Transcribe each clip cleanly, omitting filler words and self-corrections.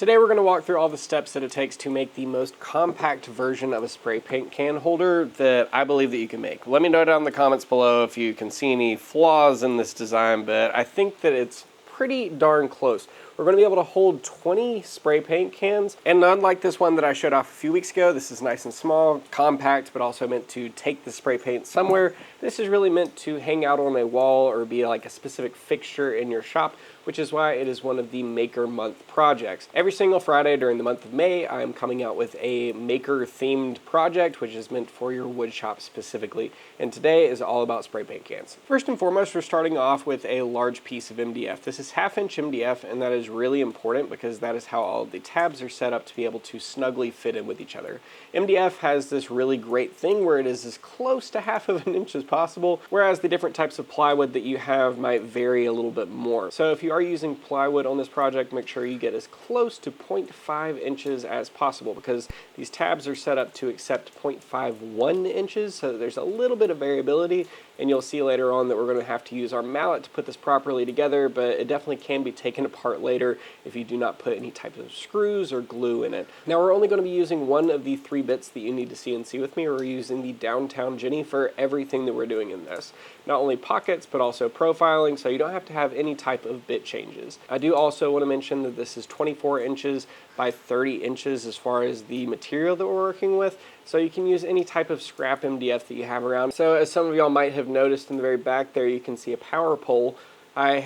Today we're going to walk through all the steps that it takes to make the most compact version of a spray paint can holder that I believe that you can make. Let me know down in the comments below if you can see any flaws in this design, but I think that it's pretty darn close. We're going to be able to hold 20 spray paint cans, and unlike this one that I showed off a few weeks ago, this is nice and small, compact, but also meant to take the spray paint somewhere. This is really meant to hang out on a wall or be like a specific fixture in your shop, which is why it is one of the Maker Month projects. Every single Friday during the month of May, I'm coming out with a Maker-themed project, which is meant for your wood shop specifically. And today is all about spray paint cans. First and foremost, we're starting off with a large piece of MDF. This is 1/2 inch MDF, and that is really important because that is how all of the tabs are set up to be able to snugly fit in with each other. MDF has this really great thing where it is as close to 1/2 inch as possible, whereas the different types of plywood that you have might vary a little bit more. So if you are using plywood on this project, make sure you get as close to 0.5 inches as possible because these tabs are set up to accept 0.51 inches, so there's a little bit of variability, and you'll see later on that we're going to have to use our mallet to put this properly together, but it definitely can be taken apart later if you do not put any type of screws or glue in it. Now we're only going to be using one of the 3 bits that you need to CNC with me. We're using the Downtown Jenny for everything that we're doing in this. Not only pockets, but also profiling, so you don't have to have any type of bit changes. I do also want to mention that this is 24 inches by 30 inches as far as the material that we're working with, so you can use any type of scrap MDF that you have around. So as some of y'all might have noticed in the very back there, you can see a power pole. I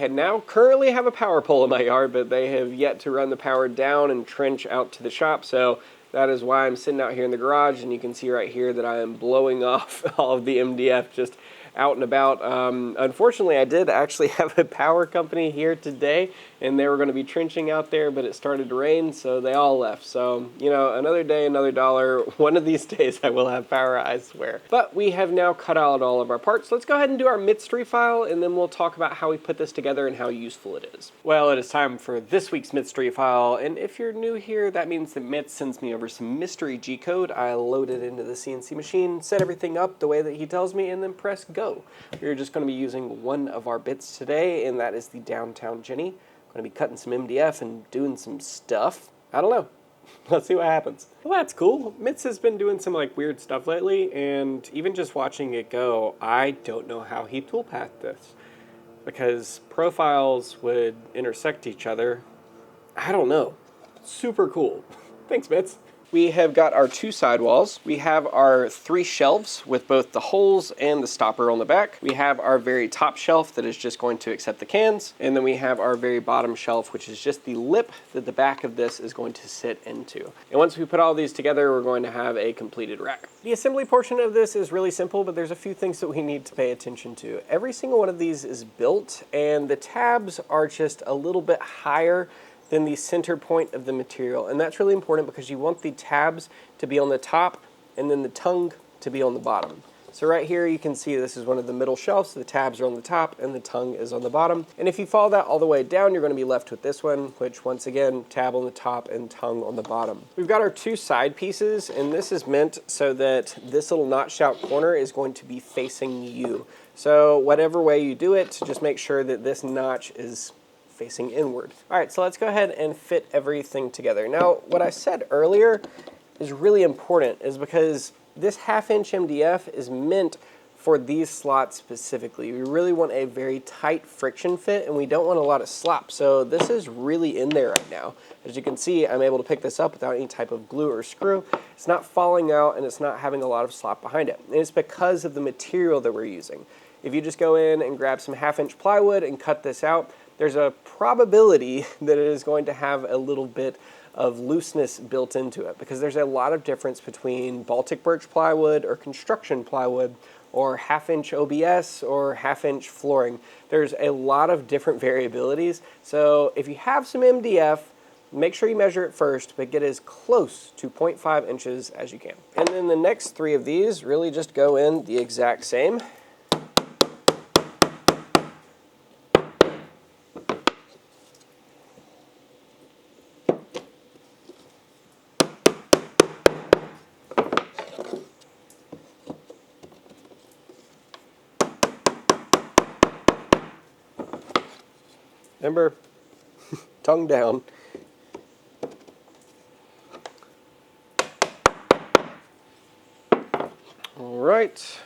currently have a power pole in my yard, but they have yet to run the power down and trench out to the shop, so that is why I'm sitting out here in the garage, and you can see right here that I am blowing off all of the MDF just out and about. Unfortunately, I did actually have a power company here today, and they were going to be trenching out there, but it started to rain, so they all left. So, you know, another day, another dollar. One of these days I will have power, I swear. But we have now cut out all of our parts. Let's go ahead and do our mystery file, and then we'll talk about how we put this together and how useful it is. Well, it is time for this week's mystery file, and if you're new here, that means that Mitz sends me over some mystery G-code. I load it into the CNC machine, set everything up the way that he tells me, and then press go. We're just going to be using one of our bits today, and that is the Downtown Jenny. I'm going to be cutting some MDF and doing some stuff. I don't know. Let's see what happens. Well, that's cool. Mitz has been doing some like weird stuff lately, and even just watching it go, I don't know how he toolpathed this, because profiles would intersect each other. I don't know. Super cool. Thanks, Mitz. We have got our 2 sidewalls. We have our 3 shelves with both the holes and the stopper on the back. We have our very top shelf that is just going to accept the cans. And then we have our very bottom shelf, which is just the lip that the back of this is going to sit into. And once we put all these together, we're going to have a completed rack. The assembly portion of this is really simple, but there's a few things that we need to pay attention to. Every single one of these is built, and the tabs are just a little bit higher than the center point of the material. And that's really important because you want the tabs to be on the top and then the tongue to be on the bottom. So right here you can see this is one of the middle shelves. The tabs are on the top and the tongue is on the bottom. And if you follow that all the way down, you're going to be left with this one, which once again, tab on the top and tongue on the bottom. We've got our 2 side pieces, and this is meant so that this little notched out corner is going to be facing you. So whatever way you do it, just make sure that this notch is facing inward. All right, so let's go ahead and fit everything together. Now, what I said earlier is really important, is because this 1/2 inch MDF is meant for these slots specifically. We really want a very tight friction fit, and we don't want a lot of slop. So this is really in there right now. As you can see, I'm able to pick this up without any type of glue or screw. It's not falling out, and it's not having a lot of slop behind it. And it's because of the material that we're using. If you just go in and grab some 1/2 inch plywood and cut this out, there's a probability that it is going to have a little bit of looseness built into it, because there's a lot of difference between Baltic birch plywood or construction plywood or 1/2 inch OBS or 1/2 inch flooring. There's a lot of different variabilities. So if you have some MDF, make sure you measure it first, but get as close to 0.5 inches as you can. And then the next 3 of these really just go in the exact same. Remember, tongue down. right.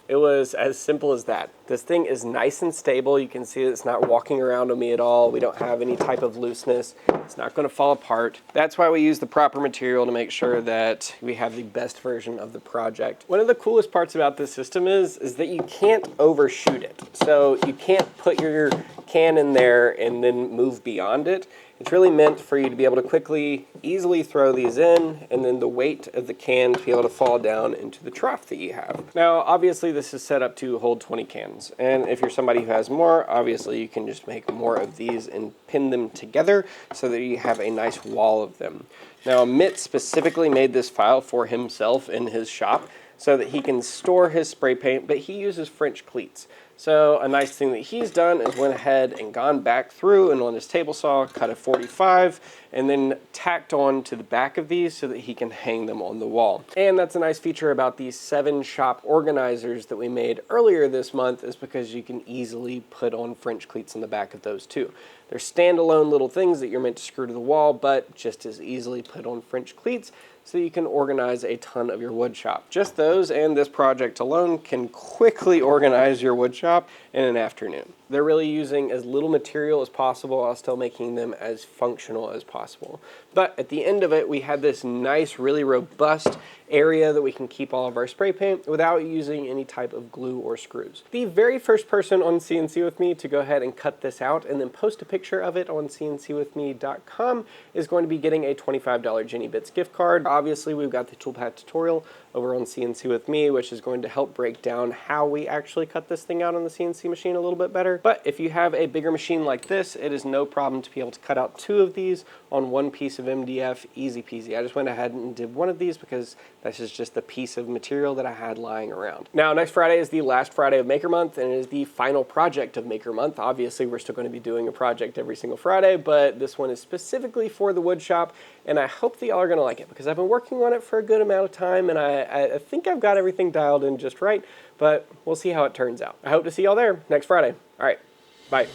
It was as simple as that. This thing is nice and stable. You can see that it's not walking around on me at all. We don't have any type of looseness. It's not going to fall apart. That's why we use the proper material to make sure that we have the best version of the project. One of the coolest parts about this system is that you can't overshoot it. So you can't put your can in there and then move beyond it. It's really meant for you to be able to quickly, easily throw these in, and then the weight of the can to be able to fall down into the trough that you have. Now, obviously, this is set up to hold 20 cans, and if you're somebody who has more, obviously you can just make more of these and pin them together so that you have a nice wall of them. Now, Mitt specifically made this file for himself in his shop so that he can store his spray paint, but he uses French cleats. So a nice thing that he's done is went ahead and gone back through and on his table saw cut a 45 and then tacked on to the back of these so that he can hang them on the wall. And that's a nice feature about these 7 shop organizers that we made earlier this month, is because you can easily put on French cleats on the back of those too. They're standalone little things that you're meant to screw to the wall, but just as easily put on French cleats so you can organize a ton of your wood shop. Just those and this project alone can quickly organize your wood shop in an afternoon. They're really using as little material as possible while still making them as functional as possible. But at the end of it, we had this nice, really robust area that we can keep all of our spray paint without using any type of glue or screws. The very first person on CNC with me to go ahead and cut this out and then post a picture of it on cncwithme.com is going to be getting a $25 Jenny Bits gift card. Obviously, we've got the toolpath tutorial over on CNC with me, which is going to help break down how we actually cut this thing out on the CNC machine a little bit better. But if you have a bigger machine like this, it is no problem to be able to cut out 2 of these on one piece of MDF, easy peasy. I just went ahead and did one of these because this is just the piece of material that I had lying around. Now, next Friday is the last Friday of Maker Month, and it is the final project of Maker Month. Obviously, we're still going to be doing a project every single Friday, but this one is specifically for the wood shop, and I hope that y'all are going to like it because I've been working on it for a good amount of time, and I think I've got everything dialed in just right, but we'll see how it turns out. I hope to see y'all there next Friday. All right, bye.